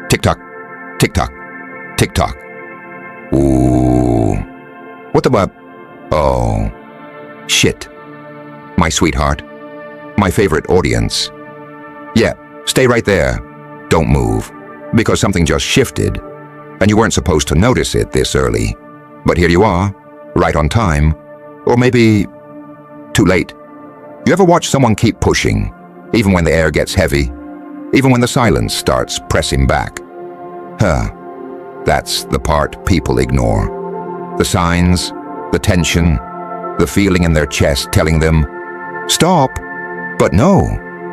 Tick-tock, tick-tock, tick-tock. Ooh. What the Oh. Shit. My sweetheart. My favorite audience. Yeah, stay right there. Don't move. Because something just shifted. And you weren't supposed to notice it this early. But here you are, right on time. Or maybe too late. You ever watch someone keep pushing, even when the air gets heavy? Even when the silence starts pressing back? That's the part people ignore. The signs, the tension, the feeling in their chest telling them, stop. But no,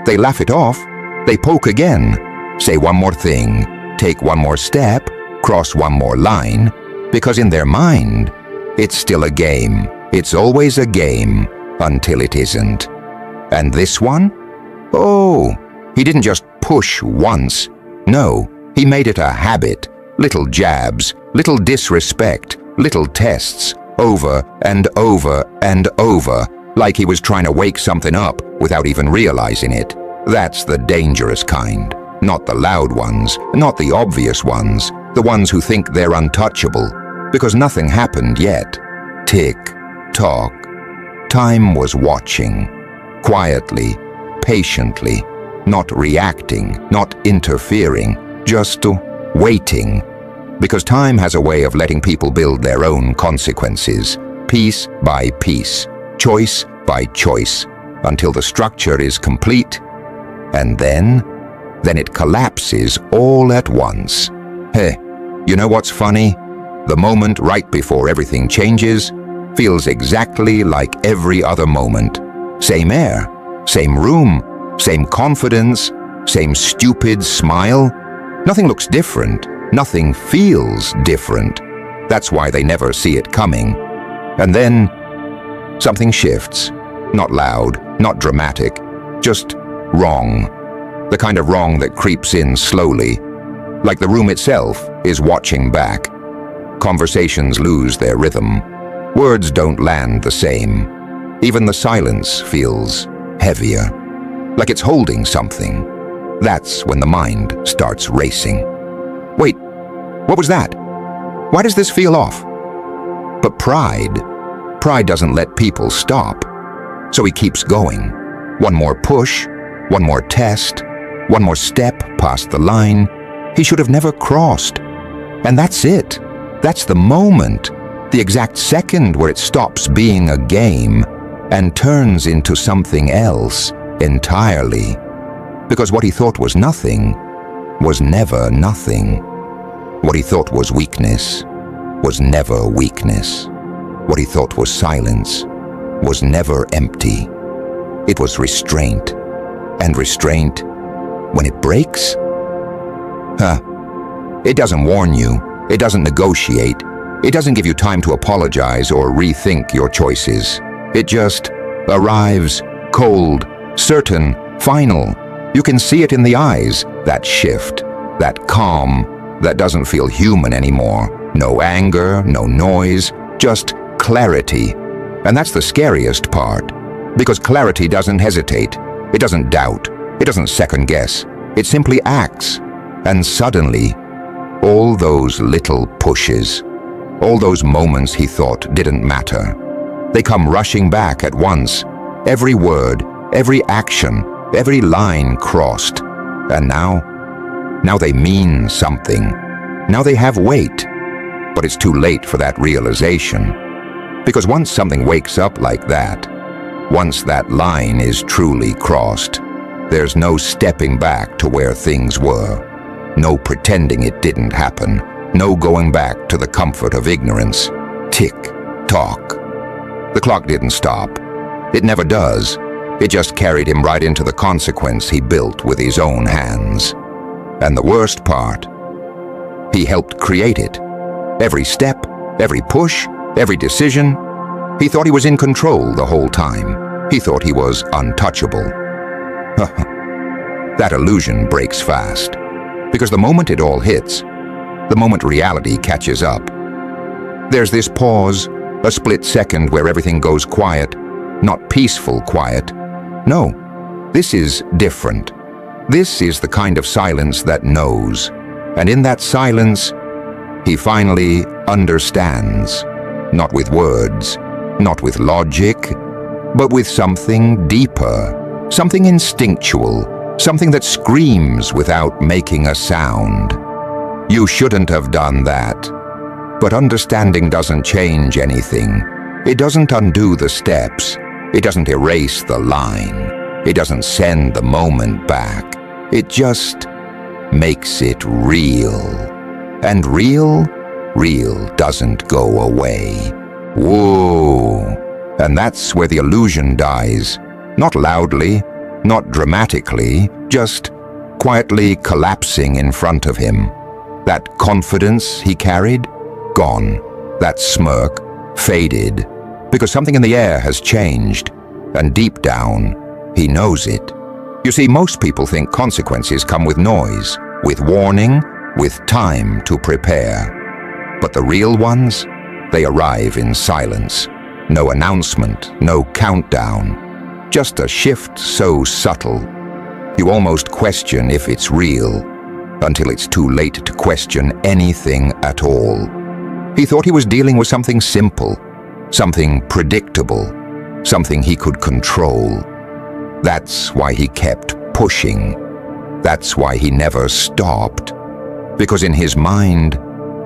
they laugh it off. They poke again, say one more thing, take one more step, cross one more line, because in their mind, it's still a game. It's always a game until it isn't. And this one? Oh, he didn't just push once. No, he made it a habit. Little jabs, little disrespect, little tests, over and over and over, like he was trying to wake something up without even realizing it. That's the dangerous kind. Not the loud ones, not the obvious ones, the ones who think they're untouchable, because nothing happened yet. Tick, tock. Time was watching, quietly, patiently, not reacting, not interfering, just waiting. Because time has a way of letting people build their own consequences, piece by piece, choice by choice, until the structure is complete, and then it collapses all at once. Hey, you know what's funny? The moment right before everything changes feels exactly like every other moment. Same air, same room, same confidence, same stupid smile. Nothing looks different. Nothing feels different. That's why they never see it coming. And then something shifts. Not loud, not dramatic, just wrong. The kind of wrong that creeps in slowly, like the room itself is watching back. Conversations lose their rhythm. Words don't land the same. Even the silence feels heavier, like it's holding something. That's when the mind starts racing. Wait, what was that? Why does this feel off? But pride doesn't let people stop. So he keeps going. One more push, one more test, one more step past the line he should have never crossed. And that's it. That's the moment, the exact second where it stops being a game and turns into something else entirely. Because what he thought was nothing was never nothing. What he thought was weakness was never weakness. What he thought was silence was never empty. It was restraint. And restraint, when it breaks? It doesn't warn you. It doesn't negotiate. It doesn't give you time to apologize or rethink your choices. It just arrives, cold, certain, final. You can see it in the eyes, that shift, that calm, that doesn't feel human anymore. No anger, no noise, just clarity. And that's the scariest part, because clarity doesn't hesitate. It doesn't doubt. It doesn't second guess. It simply acts. And suddenly, all those little pushes, all those moments he thought didn't matter, they come rushing back at once. Every word, every action, every line crossed. And now they mean something. Now they have weight. But it's too late for that realization. Because once something wakes up like that, once that line is truly crossed, there's no stepping back to where things were. No pretending it didn't happen. No going back to the comfort of ignorance. Tick, tock. The clock didn't stop. It never does. It just carried him right into the consequence he built with his own hands. And the worst part, he helped create it. Every step, every push, every decision, he thought he was in control the whole time. He thought he was untouchable. That illusion breaks fast. Because the moment it all hits, the moment reality catches up, there's this pause, a split second where everything goes quiet, not peaceful quiet. No, this is different. This is the kind of silence that knows. And in that silence, he finally understands. Not with words, not with logic, but with something deeper, something instinctual, something that screams without making a sound. You shouldn't have done that. But understanding doesn't change anything. It doesn't undo the steps. It doesn't erase the line. It doesn't send the moment back. It just makes it real. And real doesn't go away. Whoa! And that's where the illusion dies. Not loudly, not dramatically, just quietly collapsing in front of him. That confidence he carried, gone. That smirk, faded. Because something in the air has changed. And deep down, he knows it. You see, most people think consequences come with noise, with warning, with time to prepare. But the real ones, they arrive in silence. No announcement, no countdown. Just a shift so subtle. You almost question if it's real, until it's too late to question anything at all. He thought he was dealing with something simple, something predictable, something he could control. That's why he kept pushing. That's why he never stopped. Because in his mind,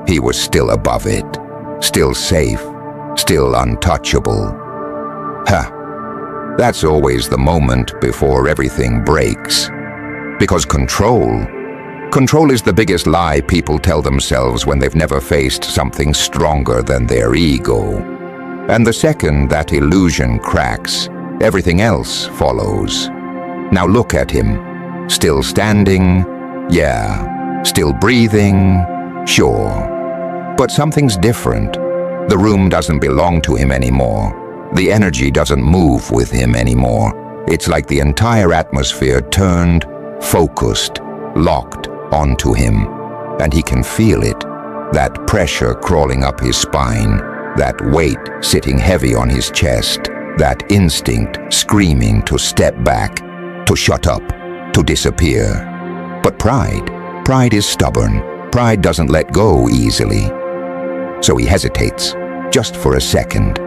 he was still above it, still safe, still untouchable. That's always the moment before everything breaks. Because control is the biggest lie people tell themselves when they've never faced something stronger than their ego. And the second that illusion cracks, everything else follows. Now look at him. Still standing, yeah. Still breathing, sure. But something's different. The room doesn't belong to him anymore. The energy doesn't move with him anymore. It's like the entire atmosphere turned, focused, locked onto him. And he can feel it. That pressure crawling up his spine. That weight sitting heavy on his chest. That instinct screaming to step back, to shut up, to disappear. But pride is stubborn. Pride doesn't let go easily. So he hesitates, just for a second.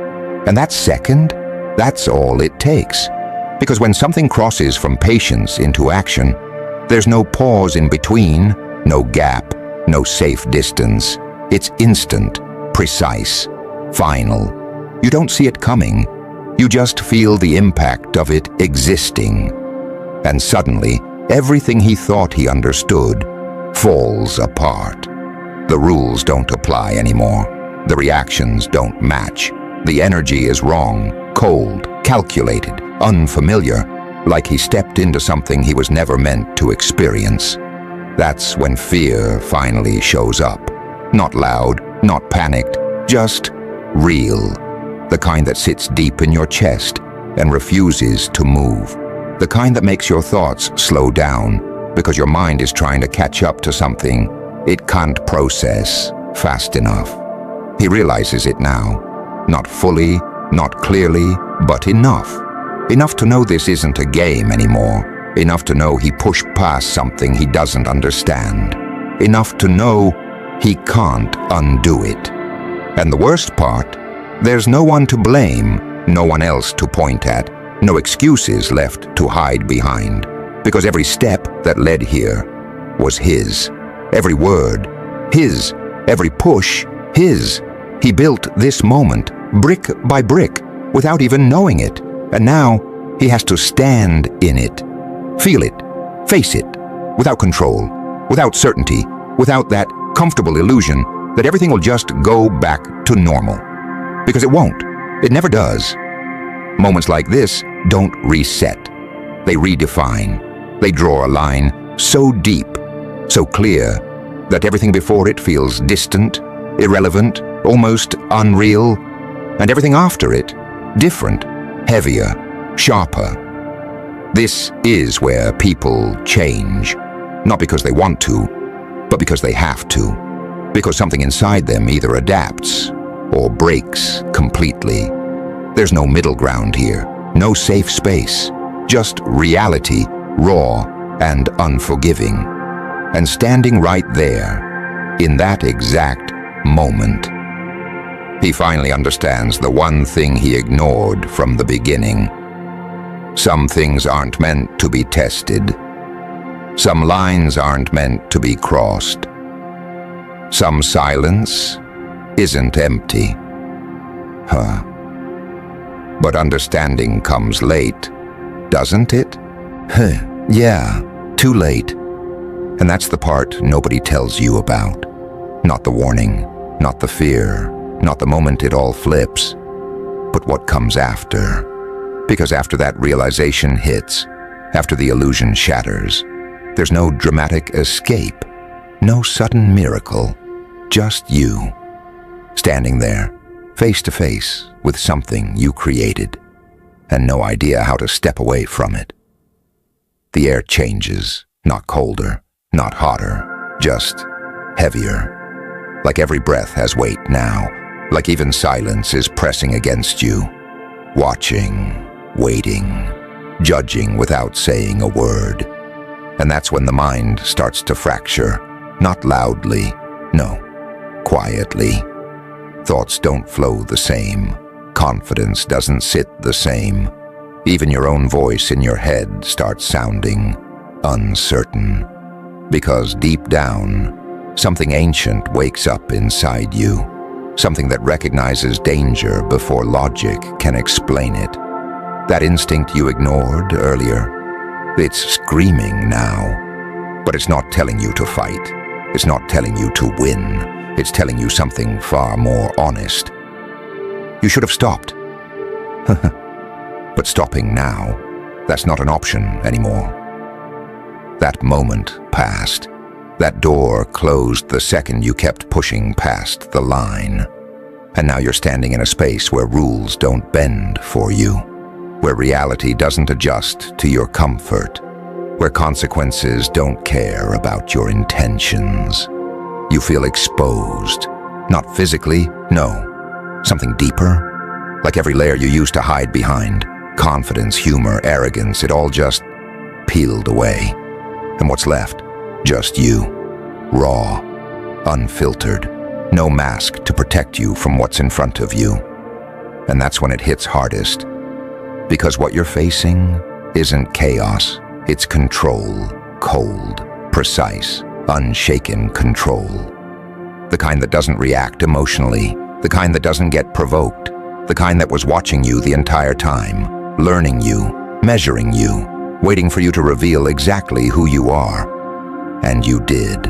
And that second, that's all it takes. Because when something crosses from patience into action, there's no pause in between, no gap, no safe distance. It's instant, precise, final. You don't see it coming. You just feel the impact of it existing. And suddenly, everything he thought he understood falls apart. The rules don't apply anymore. The reactions don't match. The energy is wrong, cold, calculated, unfamiliar, like he stepped into something he was never meant to experience. That's when fear finally shows up. Not loud, not panicked, just real. The kind that sits deep in your chest and refuses to move. The kind that makes your thoughts slow down because your mind is trying to catch up to something it can't process fast enough. He realizes it now. Not fully, not clearly, but enough. Enough to know this isn't a game anymore. Enough to know he pushed past something he doesn't understand. Enough to know he can't undo it. And the worst part, there's no one to blame, no one else to point at, no excuses left to hide behind. Because every step that led here was his. Every word, his. Every push, his. He built this moment, brick by brick, without even knowing it. And now, he has to stand in it. Feel it, face it, without control, without certainty, without that comfortable illusion that everything will just go back to normal. Because it won't. It never does. Moments like this don't reset. They redefine. They draw a line so deep, so clear, that everything before it feels distant, irrelevant, almost unreal, and everything after it, different, heavier, sharper. This is where people change, not because they want to, but because they have to. Because something inside them either adapts or breaks completely. There's no middle ground here, no safe space, just reality, raw and unforgiving. And standing right there, in that exact moment, he finally understands the one thing he ignored from the beginning. Some things aren't meant to be tested. Some lines aren't meant to be crossed. Some silence isn't empty. But understanding comes late, doesn't it? Yeah, too late. And that's the part nobody tells you about. Not the warning, not the fear, not the moment it all flips, but what comes after. Because after that realization hits, after the illusion shatters, there's no dramatic escape, no sudden miracle, just you, standing there, face to face with something you created, and no idea how to step away from it. The air changes, not colder, not hotter, just heavier. Like every breath has weight now, like even silence is pressing against you, watching, waiting, judging without saying a word. And that's when the mind starts to fracture, not loudly, no, quietly. Thoughts don't flow the same. Confidence doesn't sit the same. Even your own voice in your head starts sounding uncertain. Because deep down, something ancient wakes up inside you. Something that recognizes danger before logic can explain it. That instinct you ignored earlier, it's screaming now. But it's not telling you to fight. It's not telling you to win. It's telling you something far more honest. You should have stopped. But stopping now, that's not an option anymore. That moment passed. That door closed the second you kept pushing past the line. And now you're standing in a space where rules don't bend for you, where reality doesn't adjust to your comfort, where consequences don't care about your intentions. You feel exposed, not physically, no, something deeper, like every layer you used to hide behind, confidence, humor, arrogance, it all just peeled away. And what's left? Just you, raw, unfiltered, no mask to protect you from what's in front of you. And that's when it hits hardest. Because what you're facing isn't chaos, it's control, cold, precise, unshaken control. The kind that doesn't react emotionally, the kind that doesn't get provoked, the kind that was watching you the entire time, learning you, measuring you, waiting for you to reveal exactly who you are. And you did.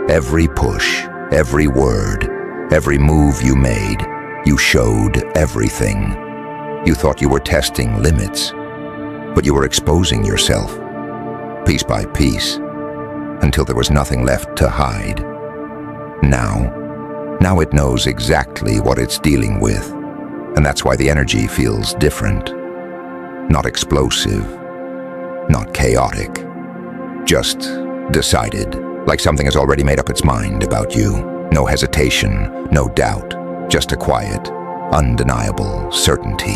Every push, every word, every move you made, you showed everything. You thought you were testing limits, but you were exposing yourself, piece by piece, until there was nothing left to hide. Now it knows exactly what it's dealing with, and that's why the energy feels different. Not explosive, not chaotic, just decided, like something has already made up its mind about you. No hesitation, no doubt, just a quiet, undeniable certainty.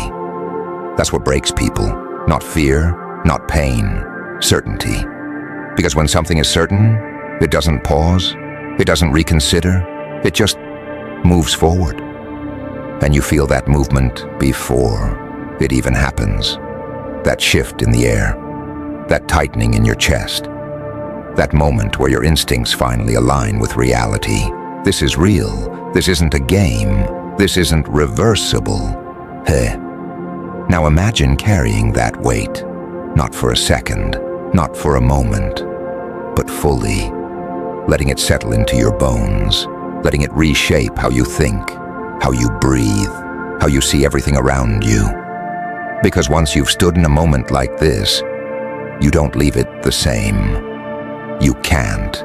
That's what breaks people, not fear, not pain, certainty. Because when something is certain, it doesn't pause, it doesn't reconsider, it just moves forward. And you feel that movement before it even happens. That shift in the air, that tightening in your chest, that moment where your instincts finally align with reality. This is real, this isn't a game, this isn't reversible. Now imagine carrying that weight, not for a second, not for a moment, but fully, letting it settle into your bones, letting it reshape how you think, how you breathe, how you see everything around you. Because once you've stood in a moment like this, you don't leave it the same. You can't.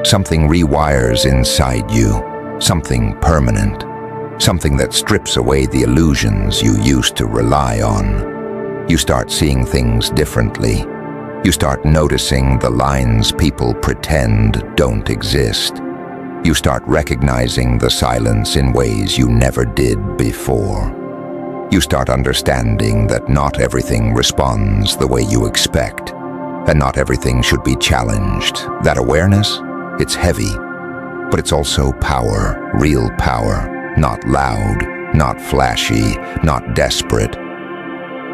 Something rewires inside you, something permanent, something that strips away the illusions you used to rely on. You start seeing things differently. You start noticing the lines people pretend don't exist. You start recognizing the silence in ways you never did before. You start understanding that not everything responds the way you expect, and not everything should be challenged. That awareness, It's heavy, but it's also power, real power, not loud, not flashy, not desperate.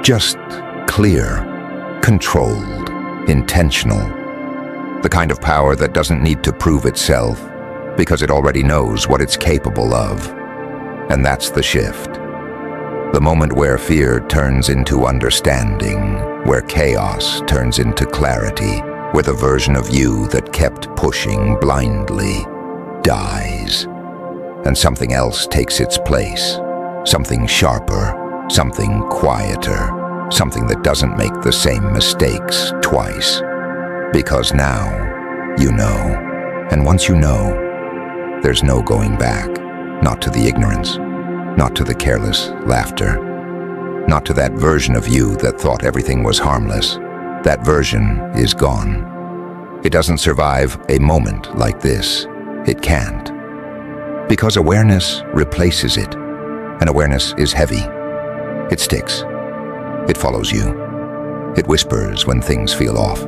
Just clear, controlled, intentional. The kind of power that doesn't need to prove itself because it already knows what it's capable of. And that's the shift. The moment where fear turns into understanding, where chaos turns into clarity, where the version of you that kept pushing blindly dies, and something else takes its place, something sharper, something quieter, something that doesn't make the same mistakes twice. Because now, you know. And once you know, there's no going back. Not to the ignorance, not to the careless laughter, not to that version of you that thought everything was harmless. That version is gone. It doesn't survive a moment like this. It can't. Because awareness replaces it, and awareness is heavy. It sticks. It follows you. It whispers when things feel off,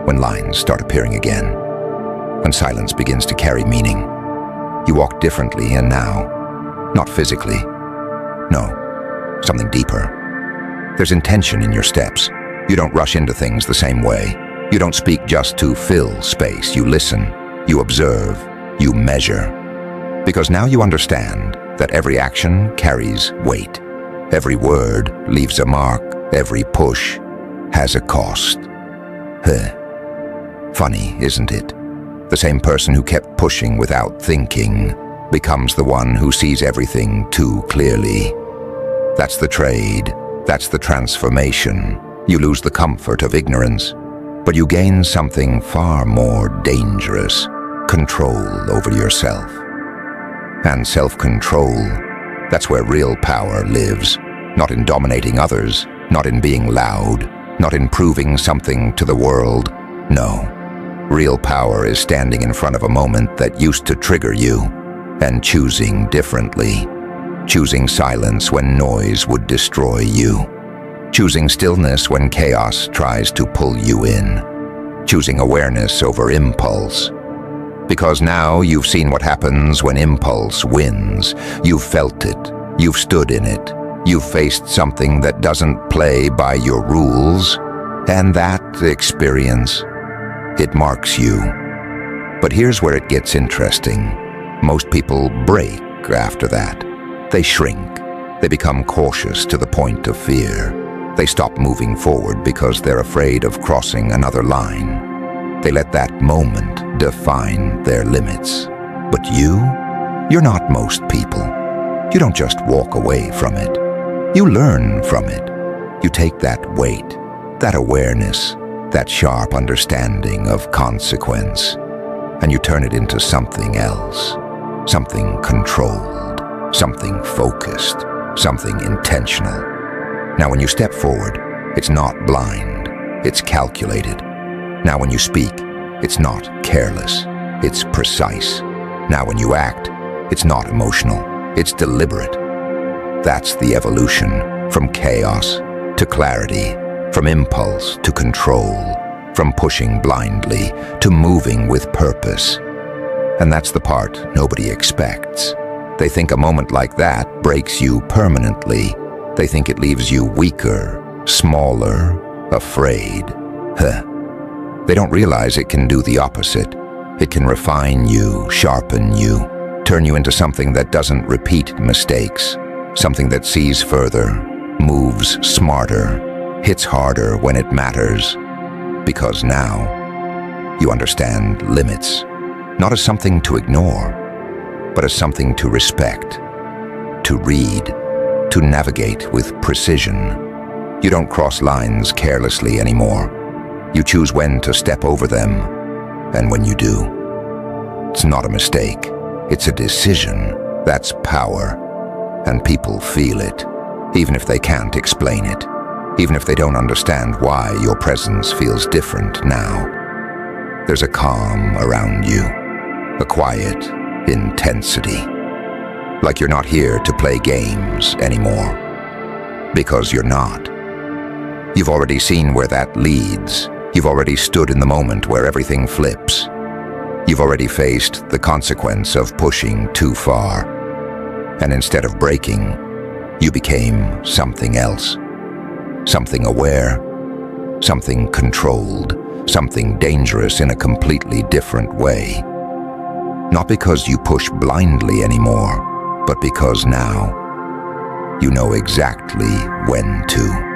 when lines start appearing again, when silence begins to carry meaning. You walk differently, and now, not physically. No, something deeper. There's intention in your steps. You don't rush into things the same way. You don't speak just to fill space. You listen, you observe, you measure. Because now you understand that every action carries weight. Every word leaves a mark. Every push has a cost. Funny, isn't it? The same person who kept pushing without thinking becomes the one who sees everything too clearly. That's the trade. That's the transformation. You lose the comfort of ignorance, but you gain something far more dangerous: control over yourself. And self-control, that's where real power lives. Not in dominating others, not in being loud, not in proving something to the world. No. Real power is standing in front of a moment that used to trigger you and choosing differently. Choosing silence when noise would destroy you. Choosing stillness when chaos tries to pull you in. Choosing awareness over impulse. Because now you've seen what happens when impulse wins. You've felt it. You've stood in it. You've faced something that doesn't play by your rules. And that experience, it marks you. But here's where it gets interesting. Most people break after that. They shrink. They become cautious to the point of fear. They stop moving forward because they're afraid of crossing another line. They let that moment define their limits. But you're not most people. You don't just walk away from it. You learn from it. You take that weight, that awareness, that sharp understanding of consequence, and you turn it into something else, something controlled, something focused, something intentional. Now when you step forward, it's not blind, it's calculated. Now when you speak, it's not careless, it's precise. Now when you act, it's not emotional, it's deliberate. That's the evolution, from chaos to clarity, from impulse to control, from pushing blindly to moving with purpose. And that's the part nobody expects. They think a moment like that breaks you permanently. They think it leaves you weaker, smaller, afraid. They don't realize it can do the opposite. It can refine you, sharpen you, turn you into something that doesn't repeat mistakes, something that sees further, moves smarter, hits harder when it matters. Because now, you understand limits, not as something to ignore, but as something to respect, to read, to navigate with precision. You don't cross lines carelessly anymore. You choose when to step over them, and when you do. It's not a mistake, it's a decision. That's power, and people feel it, even if they can't explain it, even if they don't understand why your presence feels different now. There's a calm around you, a quiet intensity, like you're not here to play games anymore, because you're not. You've already seen where that leads. You've already stood in the moment where everything flips. You've already faced the consequence of pushing too far. And instead of breaking, you became something else. Something aware, something controlled, something dangerous in a completely different way. Not because you push blindly anymore, but because now you know exactly when to.